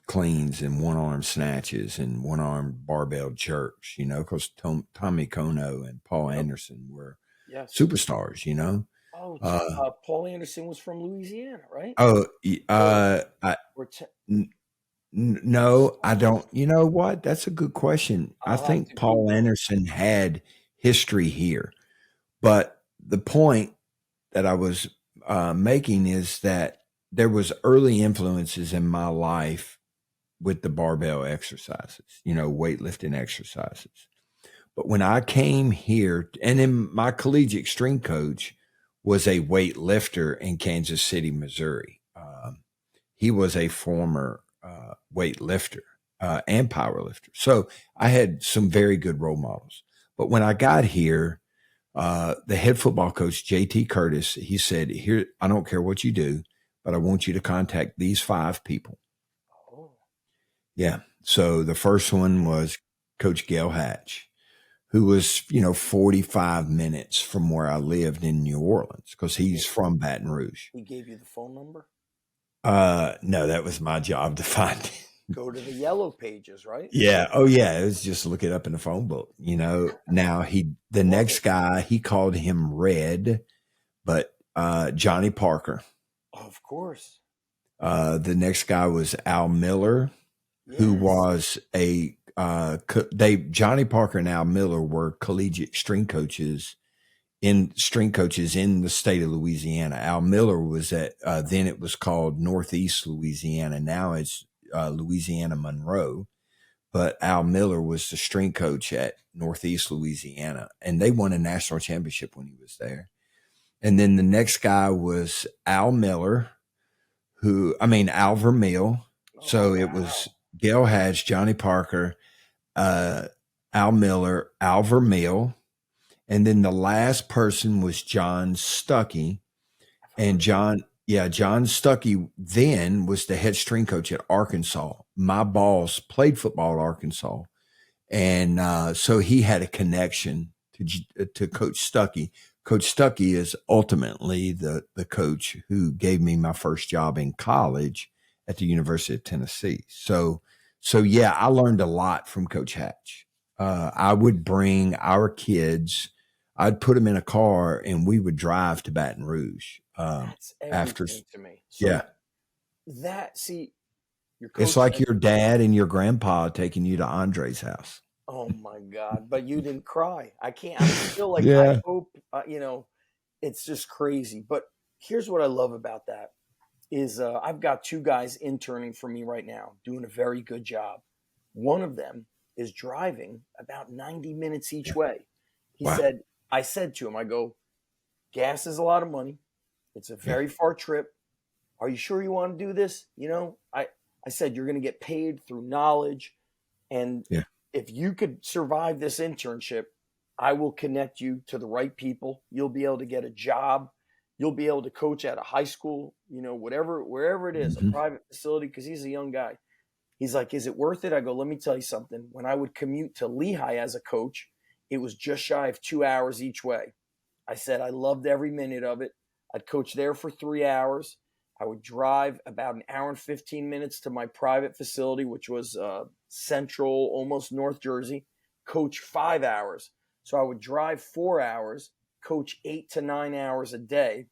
cleans and one-arm snatches and one-arm barbell jerks, because Tommy Kono and Paul Anderson were superstars, Paul Anderson was from Louisiana, right? No, I don't. You know what? That's a good question. I think Paul Anderson had history here. But the point that I was making is that there was early influences in my life with the barbell exercises, weightlifting exercises. But when I came here, and then my collegiate strength coach was a weightlifter in Kansas City, Missouri. He was a former weightlifter and powerlifter. So I had some very good role models. But when I got here, the head football coach, J.T. Curtis, he said, "Here, I don't care what you do, but I want you to contact these 5 people." Oh. Yeah. So the first one was Coach Gail Hatch, who was, 45 minutes from where I lived in New Orleans because he's from Baton Rouge. He gave you the phone number? No, that was my job to find it. Go to the yellow pages, right? Yeah. Oh, yeah. It was just look it up in the phone book. Now the next guy, he called him Red, but Johnny Parker. Of course. The next guy was Al Miller, who was Johnny Parker and Al Miller were collegiate string coaches in the state of Louisiana. Al Miller was at then it was called Northeast Louisiana. Now it's Louisiana Monroe. But Al Miller was the string coach at Northeast Louisiana, and they won a national championship when he was there. And then the next guy was Al Miller, Al Vermeil. So it was Gail Hatch, Johnny Parker, Al Miller, Al Vermeil. And then the last person was John Stuckey. And John Stuckey then was the head string coach at Arkansas. My boss played football at Arkansas. And so he had a connection to Coach Stuckey. Coach Stuckey is ultimately the coach who gave me my first job in college at the University of Tennessee. So yeah, I learned a lot from Coach Hatch. I would bring our kids, I'd put them in a car and we would drive to Baton Rouge. That's everything to me. So yeah. Your coach it's like your dad and your grandpa taking you to Andre's house. Oh my God. But you didn't cry. I can't. I feel like I hope, it's just crazy. But here's what I love about that is I've got two guys interning for me right now, doing a very good job. One of them is driving about 90 minutes each way. I said to him, I go, gas is a lot of money. It's a very far trip. Are you sure you want to do this? I said, you're going to get paid through knowledge. And if you could survive this internship, I will connect you to the right people. You'll be able to get a job. You'll be able to coach at a high school, wherever it is, a private facility, because he's a young guy. He's like, is it worth it? I go, let me tell you something. When I would commute to Lehigh as a coach, it was just shy of 2 hours each way. I said, I loved every minute of it. I'd coach there for 3 hours. I would drive about an hour and 15 minutes to my private facility, which was central, almost North Jersey, coach 5 hours. So I would drive 4 hours, coach 8 to 9 hours a day.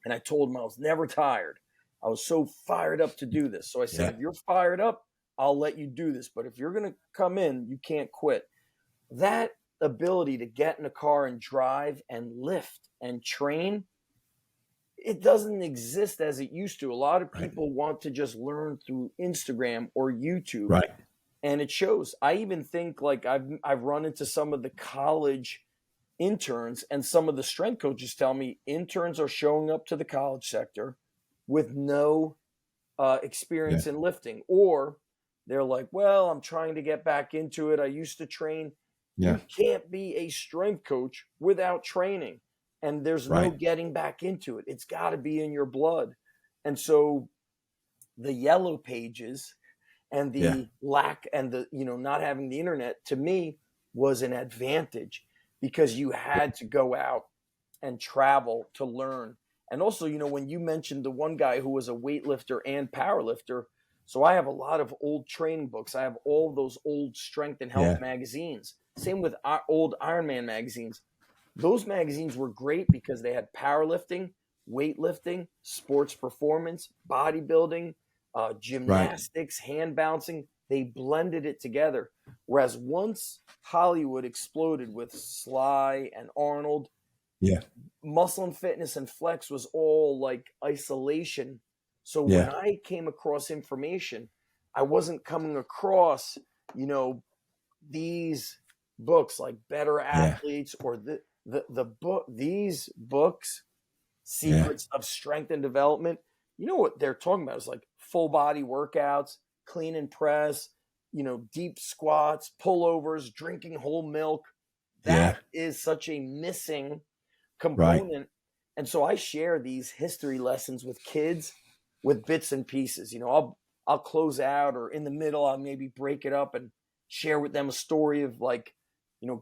And I told him I was never tired. I was so fired up to do this. So I said, if you're fired up, I'll let you do this. But if you're going to come in, you can't quit. That ability to get in a car and drive and lift and train, it doesn't exist as it used to. A lot of people want to just learn through Instagram or YouTube. Right. And it shows. I even think like I've run into some of the college interns, and some of the strength coaches tell me interns are showing up to the college sector with no experience in lifting, or they're like, well, I'm trying to get back into it. I used to train. You can't be a strength coach without training. And there's no getting back into it. It's got to be in your blood. And so the yellow pages and the lack and the, not having the internet, to me, was an advantage, because you had to go out and travel to learn. And also, when you mentioned the one guy who was a weightlifter and powerlifter, so I have a lot of old training books. I have all those old strength and health magazines. Same with old Ironman magazines. Those magazines were great because they had powerlifting, weightlifting, sports performance, bodybuilding, gymnastics, hand bouncing. They blended it together. Whereas once Hollywood exploded with Sly and Arnold, Muscle and Fitness and Flex was all like isolation. So when I came across information, I wasn't coming across, these books like Better Athletes or the book, these books, Secrets of Strength and Development. You know what they're talking about is like full body workouts, clean and press, deep squats, pullovers, drinking whole milk. That is such a missing component. Right. And so I share these history lessons with kids with bits and pieces. I'll close out, or in the middle, I'll maybe break it up and share with them a story of like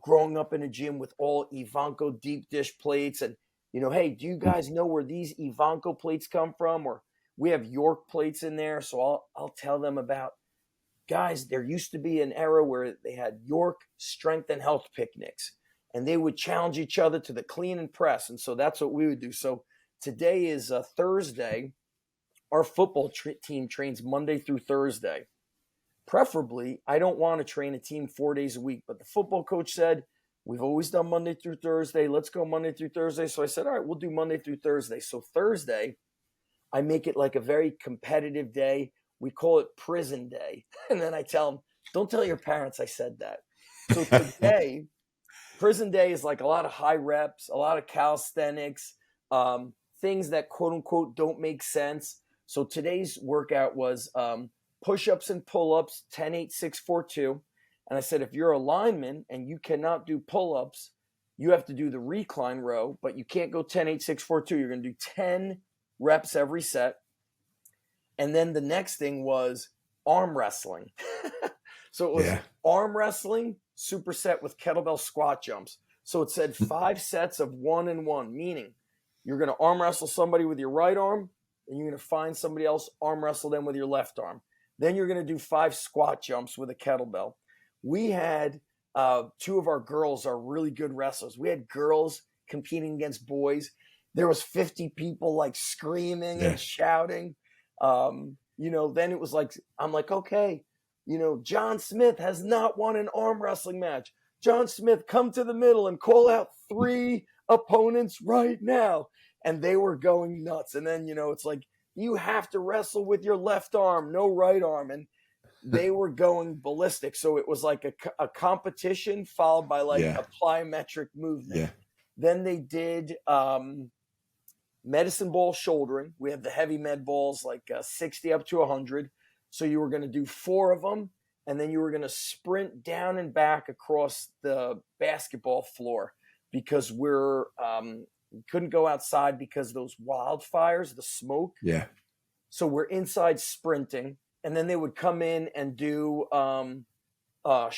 growing up in a gym with all Ivanko deep dish plates and, hey, do you guys know where these Ivanko plates come from? Or we have York plates in there. So I'll tell them about, guys, there used to be an era where they had York strength and health picnics and they would challenge each other to the clean and press. And so that's what we would do. So today is Thursday. Our football team trains Monday through Thursday. Preferably, I don't want to train a team 4 days a week, but the football coach said, we've always done Monday through Thursday. Let's go Monday through Thursday. So I said, all right, we'll do Monday through Thursday. So Thursday, I make it like a very competitive day. We call it prison day. And then I tell them, don't tell your parents I said that. So today, prison day is like a lot of high reps, a lot of calisthenics, things that quote unquote don't make sense. So today's workout was push-ups and pull-ups, 10, 8, 6, 4, 2. And I said, if you're a lineman and you cannot do pull-ups, you have to do the recline row, but you can't go 10, 8, 6, 4, 2. You're going to do 10 reps every set. And then the next thing was arm wrestling. So it was arm wrestling, superset with kettlebell squat jumps. So it said 5 sets of 1 and 1, meaning you're going to arm wrestle somebody with your right arm, and you're going to find somebody else, arm wrestle them with your left arm. Then you're going to do 5 squat jumps with a kettlebell. We had 2 of our girls are really good wrestlers. We had girls competing against boys. There was 50 people like screaming and shouting. Then it was like, I'm like, okay, John Smith has not won an arm wrestling match. John Smith, come to the middle and call out 3 opponents right now. And they were going nuts. And then, it's like, you have to wrestle with your left arm, no right arm. And they were going ballistic. So it was like a competition followed by like a plyometric movement. Yeah. Then they did medicine ball shouldering. We have the heavy med balls, like 60 up to 100. So you were going to do 4 of them. And then you were going to sprint down and back across the basketball floor because we couldn't go outside because those wildfires, the smoke. Yeah. So we're inside sprinting. And then they would come in and do power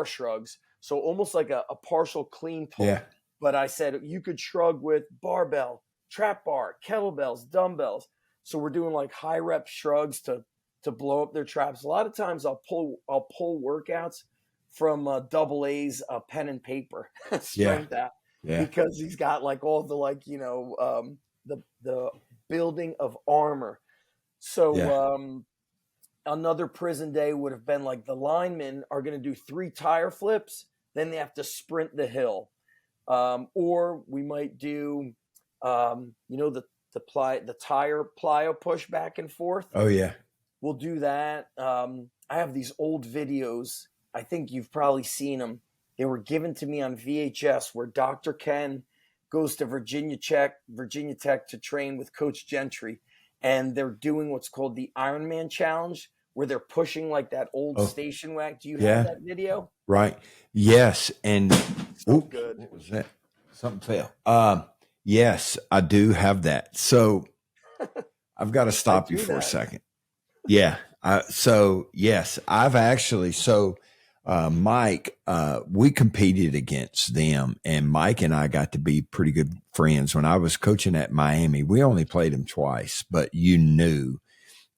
shrugs. So almost like a partial clean pull. Yeah. But I said you could shrug with barbell, trap bar, kettlebells, dumbbells. So we're doing like high rep shrugs to blow up their traps. A lot of times I'll pull workouts from Double A's pen and paper. Sprint that. Yeah. Because he's got like all the the building of armor. So another prison day would have been like the linemen are going to do 3 tire flips, then they have to sprint the hill. Or we might do the tire plyo push back and forth. Oh yeah. We'll do that. I have these old videos. I think you've probably seen them. They were given to me on VHS where Dr. Ken goes to Virginia Tech to train with Coach Gentry. And they're doing what's called the Ironman Challenge, where they're pushing like that old station wagon. Do you have that video? Right. Yes. And good. What was that? Something fell. Yes, I do have that. So I've got to stop you for a second. Yeah. Yes, I've actually, Mike, we competed against them, and Mike and I got to be pretty good friends. When I was coaching at Miami, we only played him twice, but you knew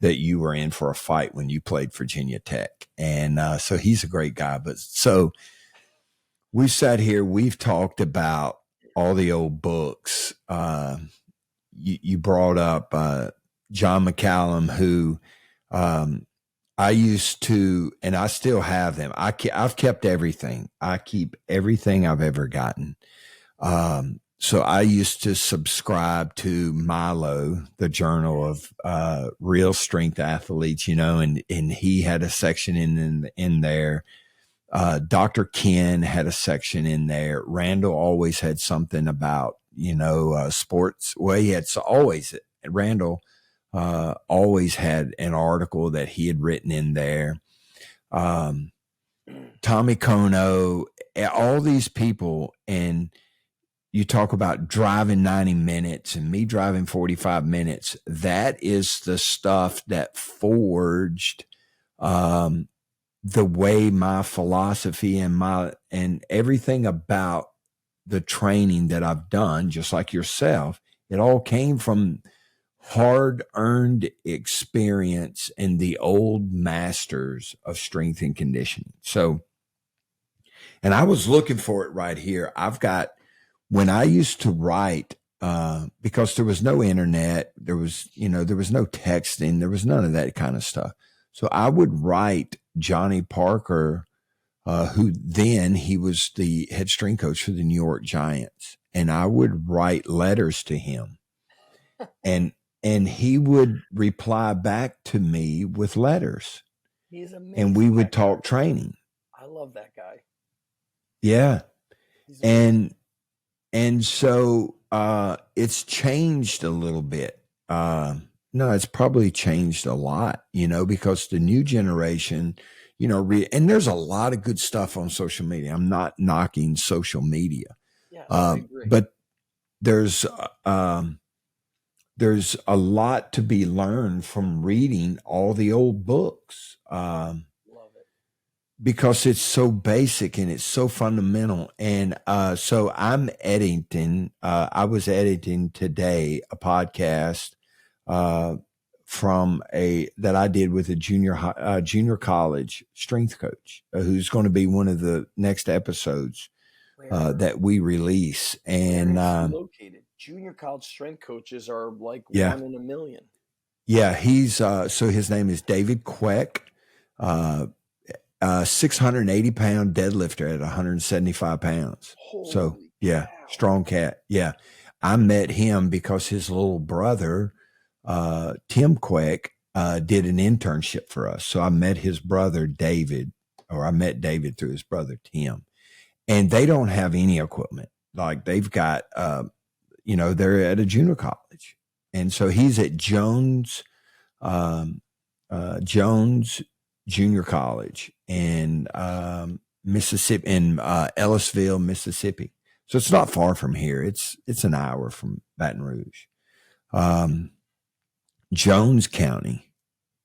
that you were in for a fight when you played Virginia Tech. And so he's a great guy. But so we sat here, we've talked about all the old books. You brought up John McCallum, who I used to, and I still have them. I've kept everything. I keep everything I've ever gotten. So I used to subscribe to Milo, the Journal of Real Strength Athletes, and he had a section in there. Dr. Ken had a section in there. Randall always had something about, sports. Well, he had Randall always had an article that he had written in there. Tommy Kono, all these people, and you talk about driving 90 minutes and me driving 45 minutes. That is the stuff that forged the way my philosophy and everything about the training that I've done, just like yourself, it all came from hard-earned experience and the old masters of strength and conditioning. So, and I was looking for it right here. When I used to write, because there was no internet, there was no texting, there was none of that kind of stuff. So I would write Johnny Parker, who then he was the head strength coach for the New York Giants, and I would write letters to him, and he would reply back to me with letters. He's amazing. And we would talk training. I love that guy. Yeah. And so it's changed a little bit. No, it's probably changed a lot, because the new generation, and there's a lot of good stuff on social media. I'm not knocking social media. Yeah, I agree. But there's a lot to be learned from reading all the old books. Love it. Because it's so basic and it's so fundamental. And so I'm editing. I was editing today a podcast that I did with a junior college strength coach who's going to be one of the next episodes that we release. And where is he located? Junior college strength coaches are like one in a million. Yeah, he's so his name is David Queck, 680-pound deadlifter at 175 pounds. So yeah, strong cat. Yeah, I met him because his little brother, Tim Queck, did an internship for us. So I met his brother David, or I met David through his brother Tim, and they don't have any equipment. Like they've got, they're at a junior college. And so he's at Jones Junior College in Mississippi, in Ellisville, Mississippi. So it's not far from here. It's an hour from Baton Rouge. Jones County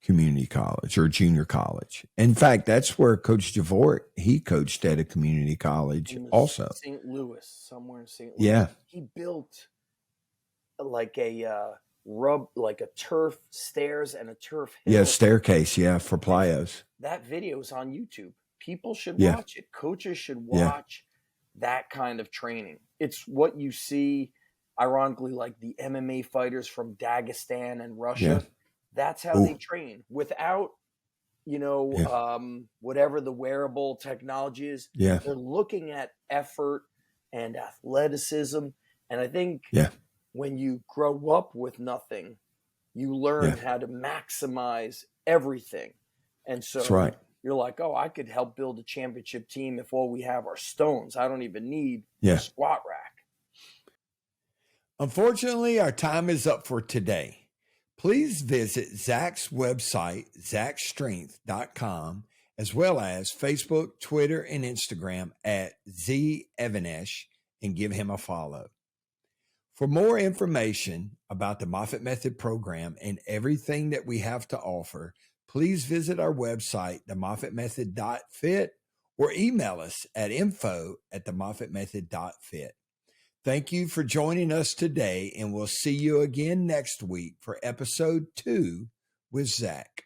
Community College, or Junior College. In fact, that's where Coach Javorek, he coached at a community college also. St. Louis, somewhere in St. Louis. Yeah. He built like a turf stairs and a turf hill. Yeah, staircase, for plyos. That video is on YouTube. People should watch it. Coaches should watch that kind of training. It's what you see, ironically, like the MMA fighters from Dagestan and Russia. Yeah. That's how they train without, whatever the wearable technology is. Yeah. They're looking at effort and athleticism. And I think when you grow up with nothing, you learn how to maximize everything. And so that's right. You're like, oh, I could help build a championship team if all we have are stones. I don't even need a squat rack. Unfortunately, our time is up for today. Please visit Zach's website, zachstrength.com, as well as Facebook, Twitter, and Instagram at Even-Esh, and give him a follow. For more information about the Moffitt Method program and everything that we have to offer, please visit our website, themoffittmethod.fit, or email us at info@themoffittmethod.fit. Thank you for joining us today, and we'll see you again next week for episode 2 with Zach.